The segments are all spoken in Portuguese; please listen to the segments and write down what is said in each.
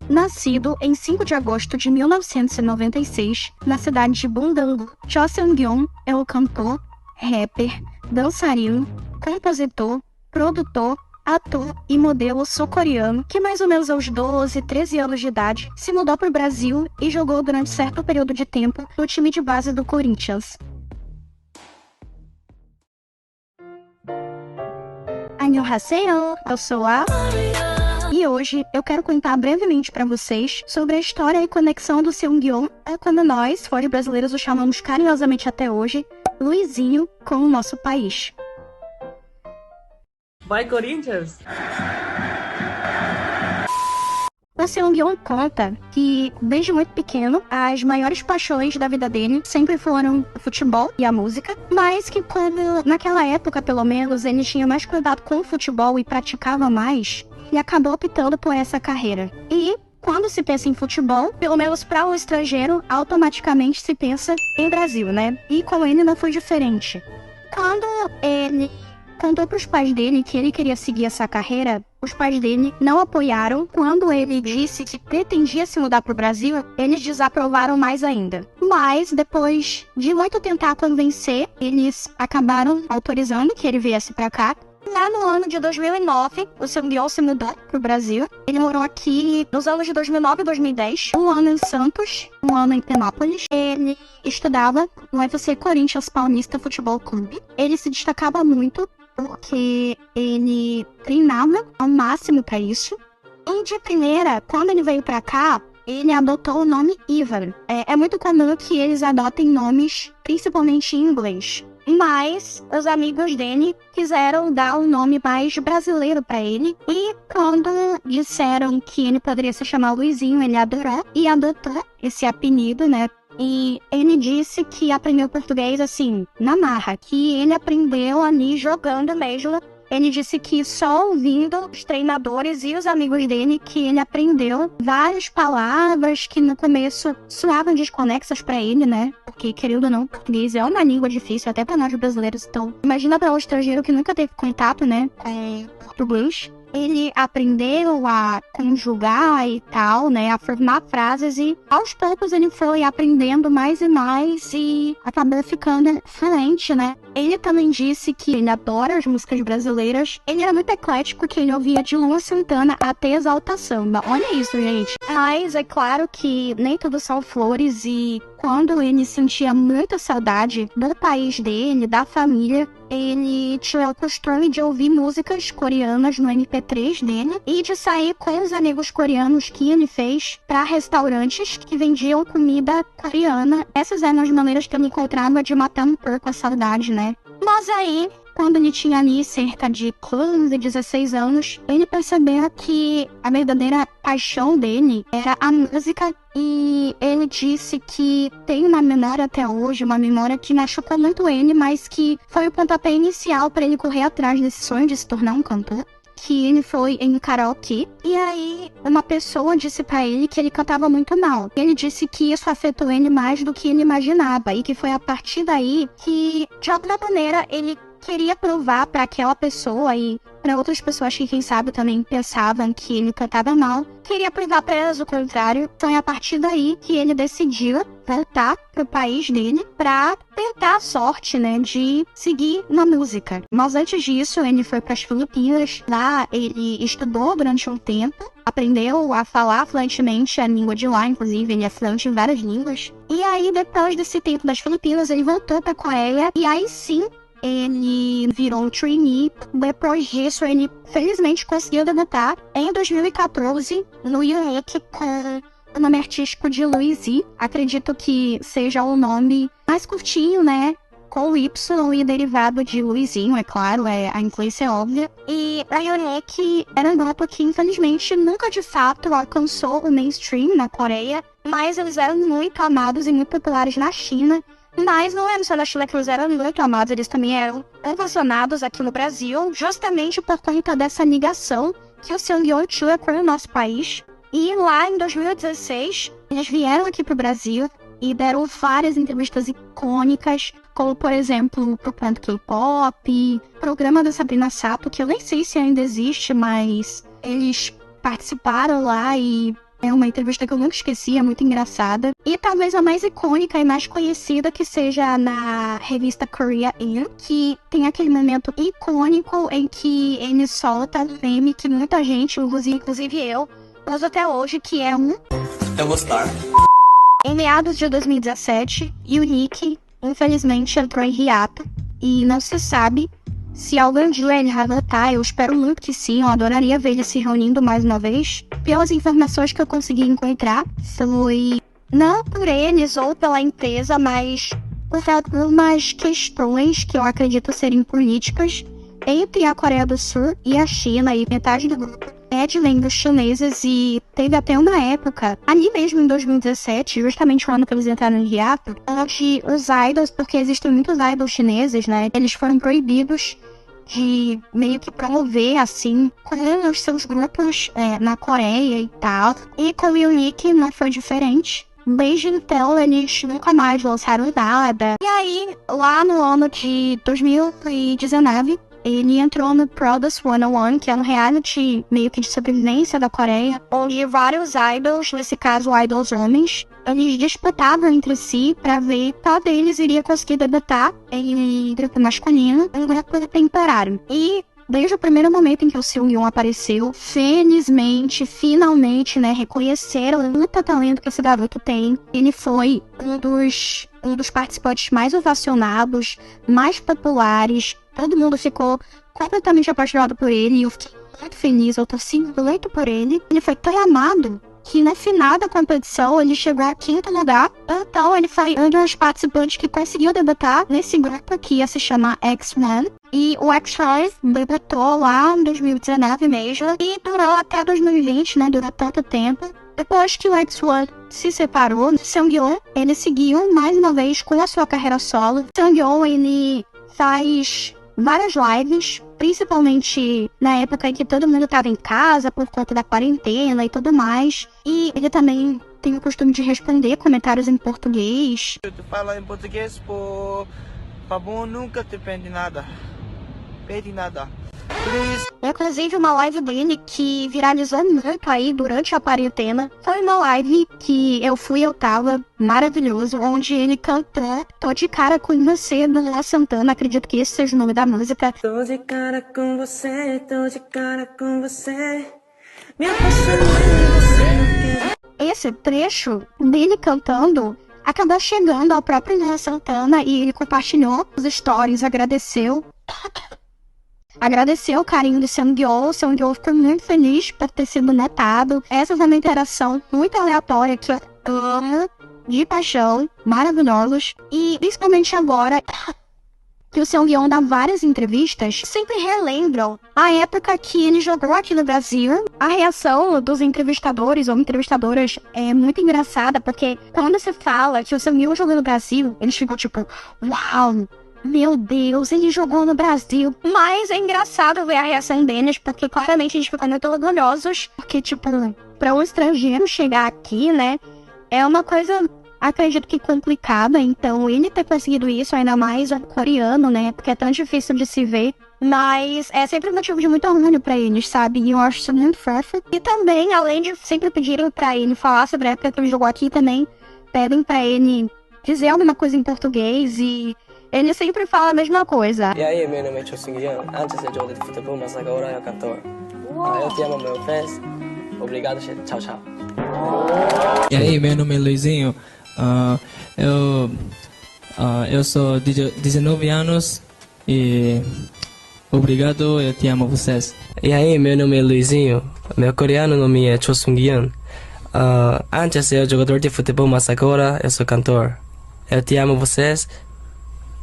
Nascido em 5 de agosto de 1996, na cidade de Bundango, Cho Seung-yeon é o cantor, rapper, dançarino, compositor, produtor, ator e modelo sul-coreano que mais ou menos aos 12, 13 anos de idade se mudou para o Brasil e jogou durante certo período de tempo no time de base do Corinthians. Annyeonghaseyo, eu sou a... E hoje eu quero contar brevemente para vocês sobre a história e conexão do Seung-yeon, quando nós, fora brasileiros, o chamamos carinhosamente até hoje, Luizinho, com o nosso país. Vai, Corinthians! O Seung-yeon conta que, desde muito pequeno, as maiores paixões da vida dele sempre foram o futebol e a música, mas que quando, naquela época pelo menos, ele tinha mais cuidado com o futebol e praticava mais, ele acabou optando por essa carreira. E quando se pensa em futebol, pelo menos para o estrangeiro, automaticamente se pensa em Brasil, né? E com ele não foi diferente. Quando ele contou para os pais dele que ele queria seguir essa carreira, os pais dele não apoiaram. Quando ele disse que pretendia se mudar para o Brasil, eles desaprovaram mais ainda. Mas, depois de muito tentar convencer, eles acabaram autorizando que ele viesse para cá. Lá no ano de 2009, o Seung-yeon se mudou para o Brasil. Ele morou aqui nos anos de 2009 e 2010, um ano em Santos, um ano em Penópolis. Ele estudava no UFC Corinthians Paulista Futebol Clube. Ele se destacava muito porque ele treinava ao máximo para isso. E de primeira, quando ele veio para cá, ele adotou o nome Ivan. É muito comum que eles adotem nomes, principalmente em inglês. Mas os amigos dele quiseram dar um nome mais brasileiro para ele. E quando disseram que ele poderia se chamar Luizinho, ele adorou e adotou esse apelido, né? E ele disse que aprendeu português, assim, na marra. Que ele aprendeu ali jogando mesmo. Ele disse que só ouvindo os treinadores e os amigos dele que ele aprendeu várias palavras que no começo soavam desconexas para ele, né? Porque, querendo ou não, português é uma língua difícil até para nós brasileiros. Então, imagina para um estrangeiro que nunca teve contato, né, com português. Ele aprendeu a conjugar e tal, né, a formar frases e aos poucos ele foi aprendendo mais e mais e acabou ficando fluente, né. Ele também disse que ele adora as músicas brasileiras. Ele era muito eclético, que ele ouvia de Luan Santana até Exalta Samba. Olha isso, gente. Mas é claro que nem tudo são flores e quando ele sentia muita saudade do país dele, da família, ele tinha o costume de ouvir músicas coreanas no MP3 dele e de sair com os amigos coreanos que ele fez para restaurantes que vendiam comida coreana. Essas eram as maneiras que ele encontrava de matar um pouco a saudade, né? Mas aí, quando ele tinha ali cerca de 15, 16 anos, ele percebeu que a verdadeira paixão dele era a música. E ele disse que tem uma memória até hoje, uma memória que machucou muito ele, mas que foi o pontapé inicial para ele correr atrás desse sonho de se tornar um cantor. Que ele foi em karaokê, e aí uma pessoa disse pra ele que ele cantava muito mal. Ele disse que isso afetou ele mais do que ele imaginava, e que foi a partir daí que, de alguma maneira, ele queria provar para aquela pessoa e para outras pessoas que, quem sabe, também pensavam que ele cantava mal, queria provar para elas o contrário. Então é a partir daí que ele decidiu voltar pro país dele para tentar a sorte, né, de seguir na música. Mas antes disso, ele foi para as Filipinas. Lá ele estudou durante um tempo, aprendeu a falar fluentemente a língua de lá, inclusive ele é fluente em várias línguas. E aí, depois desse tempo das Filipinas, ele voltou para a Coreia e aí sim ele virou um trainee. Depois disso, ele felizmente conseguiu debutar em 2014 no Unique com o nome artístico de Luizy. Acredito que seja o nome mais curtinho, né? Com o Y e derivado de Luizinho, é claro, a influência é óbvia. E a Unique era um grupo que, infelizmente, nunca de fato alcançou o mainstream na Coreia, mas eles eram muito amados e muito populares na China. Mas não era só na China que eles eram muito amados, eles também eram ovacionados aqui no Brasil, justamente por conta dessa ligação que o Seung-yeon tinha com o nosso país. E lá em 2016, eles vieram aqui pro Brasil e deram várias entrevistas icônicas, como, por exemplo, pro Canto K-Pop, programa da Sabrina Sato, que eu nem sei se ainda existe, mas eles participaram lá e É uma entrevista que eu nunca esqueci, é muito engraçada. E talvez a mais icônica e mais conhecida que seja na revista Korea In, que tem aquele momento icônico em que ele solta um meme que muita gente, inclusive eu, uso até hoje, que é um... Eu vou estar. Em meados de 2017, Nick, infelizmente, entrou em hiato e não se sabe se algum dia ele vai voltar. Eu espero muito que sim, eu adoraria ver ele se reunindo mais uma vez. Pelas informações que eu consegui encontrar, foi não por eles ou pela empresa, mas por algumas questões que eu acredito serem políticas entre a Coreia do Sul e a China, e metade do grupo é de línguas chinesas, e teve até uma época, ali mesmo em 2017, justamente o ano que eles entraram em hiato, onde os idols, porque existem muitos idols chineses, né, eles foram proibidos de meio que promover, assim, com os seus grupos na Coreia e tal. E com o Nick não foi diferente. Desde então, eles nunca mais lançaram nada. E aí, lá no ano de 2019, ele entrou no Produce 101, que é um reality meio que de sobrevivência da Coreia, onde vários idols, nesse caso idols homens, eles disputavam entre si pra ver qual deles iria conseguir debutar em grupo masculino em grupo temporário. E desde o primeiro momento em que o Seung-yoon apareceu, felizmente, finalmente, né, reconheceram o muito talento que esse garoto tem. Ele foi um dos participantes mais ovacionados, mais populares. Todo mundo ficou completamente apaixonado por ele e eu fiquei muito feliz, eu torci muito por ele. Ele foi tão amado que no final da competição ele chegou a quinto lugar. Então ele foi um dos participantes que conseguiu debutar nesse grupo que ia se chamar X1. E o X1 debutou lá em 2019 mesmo e durou até 2020, né? Durou tanto tempo. Depois que o X1 se separou, Seung-yoon, ele seguiu mais uma vez com a sua carreira solo. Seung-yoon, ele faz várias lives, principalmente na época em que todo mundo estava em casa por conta da quarentena e tudo mais. E ele também tem o costume de responder comentários em português. Tu fala em português, por favor, nunca te pede nada. Pede nada. Please. Inclusive, uma live dele que viralizou muito aí durante a quarentena foi uma live que eu tava, maravilhoso, onde ele cantou Tô de Cara Com Você, do Luan Santana, acredito que esse seja o nome da música. Tô de cara com você, tô de cara com você, me apaixonei e você não quer. Esse trecho dele cantando acabou chegando ao próprio Luan Santana e ele compartilhou os stories, agradeceu o carinho do Seung-yoon. O Seung-yoon ficou muito feliz por ter sido notado. Essa foi uma interação muito aleatória que eu amo de paixão, maravilhosos. E principalmente agora que o Seung-yoon dá várias entrevistas, sempre relembram a época que ele jogou aqui no Brasil. A reação dos entrevistadores ou entrevistadoras é muito engraçada, porque quando se fala que o Seung-yoon jogou no Brasil, eles ficam tipo, uau! Meu Deus, ele jogou no Brasil. Mas é engraçado ver a reação deles, porque claramente eles ficam muito orgulhosos. Porque, tipo, pra um estrangeiro chegar aqui, né, é uma coisa, acredito que complicada. Então, ele ter conseguido isso, ainda mais um coreano, né, porque é tão difícil de se ver. Mas é sempre um motivo de muito orgulho pra eles, sabe? E eu acho isso muito fofo. E também, além de sempre pedirem pra ele falar sobre a época que ele jogou aqui, também pedem pra ele dizer alguma coisa em português e... ele sempre fala a mesma coisa. E aí, meu nome é Cho Seung-yoon, antes de jogador de futebol, mas agora eu cantor. Eu te amo, meu fãs. Obrigado, tchau, tchau. E aí, meu nome é Luizinho. Eu sou 19 anos e obrigado, eu te amo vocês. E aí, meu nome é Luizinho, meu coreano nome é Cho Seung-yoon. Antes eu jogador de futebol, mas agora eu sou cantor. Eu te amo vocês.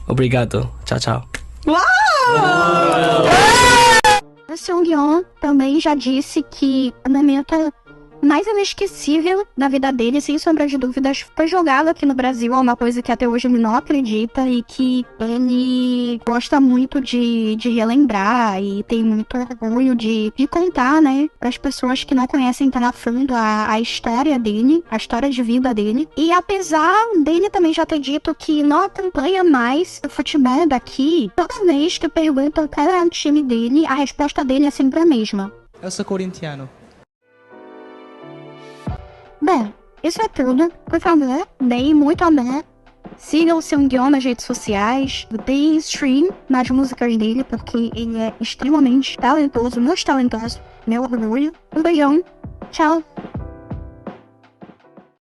Obrigado. Tchau, tchau. O Seung-yoon também já disse que o momento mais inesquecível da vida dele, sem sombra de dúvidas, foi jogado aqui no Brasil. É uma coisa que até hoje ele não acredita e que ele gosta muito de relembrar e tem muito orgulho de contar, né, para as pessoas que não conhecem tão a fundo a história dele, a história de vida dele. E apesar dele também já ter dito que não acompanha mais o futebol daqui, toda vez que perguntam qual é o time dele, a resposta dele é sempre a mesma. Eu sou corintiano. Bem, isso é tudo. Por favor, deem muito amor. Sigam o Seungyeon nas redes sociais. Deem stream nas músicas dele, porque ele é extremamente talentoso, muito talentoso. Meu orgulho. Um beijão. Tchau.